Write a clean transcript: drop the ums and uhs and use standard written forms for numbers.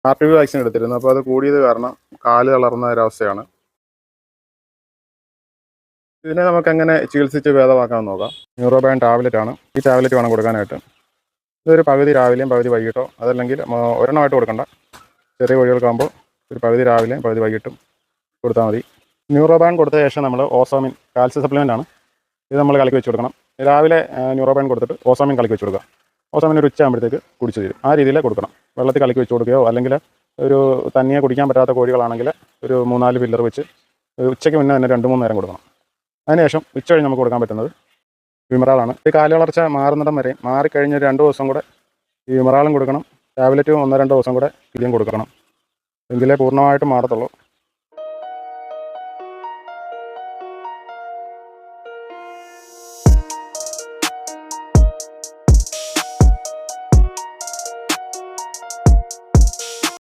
RTV vaccine എടുത്തിരുന്നു. അപ്പോൾ അത് കൂടിയത് കാരണം കാല് തളർന്ന ഒരവസ്ഥയാണ്. ഇതിനെ നമുക്കെങ്ങനെ ചികിത്സിച്ച് ഭേദമാക്കാമെന്ന് നോക്കാം. ന്യൂറോബാൻ ടാബ്ലറ്റാണ്. ഈ ടാബ്ലറ്റ് വേണം കൊടുക്കാനായിട്ട്. ഇതൊരു പകുതി രാവിലെയും പകുതി വൈകിട്ടോ, അതല്ലെങ്കിൽ ഒരെണ്ണമായിട്ട് കൊടുക്കണ്ട. ചെറിയ കോഴികൾക്കാകുമ്പോൾ ഒരു പകുതി രാവിലെയും പകുതി വൈകിട്ടും കൊടുത്താൽ മതി. ന്യൂറോബാൻ കൊടുത്ത ശേഷം നമ്മൾ ഓസോമിൻ കാൽസ്യം സപ്ലിമെൻ്റ് ആണ്. ഇത് നമ്മൾ കലക്കി വെച്ച് കൊടുക്കണം. രാവിലെ ന്യൂറോബാൻ കൊടുത്തിട്ട് ഓസോമിൻ കലക്കി വെച്ച് കൊടുക്കുക. ഓസോമിൻ ഒരു ഉച്ചയാകുമ്പോഴത്തേക്ക് കുടിച്ചു തരും. ആ രീതിയിൽ കൊടുക്കണം. വെള്ളത്തിൽ കലക്കി വെച്ച് കൊടുക്കുകയോ, അല്ലെങ്കിൽ ഒരു തനിയെ കുടിക്കാൻ പറ്റാത്ത കോഴികളാണെങ്കിൽ ഒരു 3-4 പില്ലർ വെച്ച് ഉച്ചയ്ക്ക് മുന്നേ തന്നെ 2-3 നേരം കൊടുക്കണം. അതിനുശേഷം ഉച്ച കഴിഞ്ഞ് നമുക്ക് കൊടുക്കാൻ പറ്റുന്നത് വിമറാളാണ്. ഈ കാല് വളർച്ച മാറുന്നിടം വരെ മാറിക്കഴിഞ്ഞ് 2 ദിവസം കൂടെ ഈ വിമറാളും കൊടുക്കണം. ടാബ്ലറ്റും 1-2 ദിവസം കൂടെ ഇതും കൊടുക്കണം. എങ്കിലേ പൂർണ്ണമായിട്ടും മാറത്തുള്ളൂ.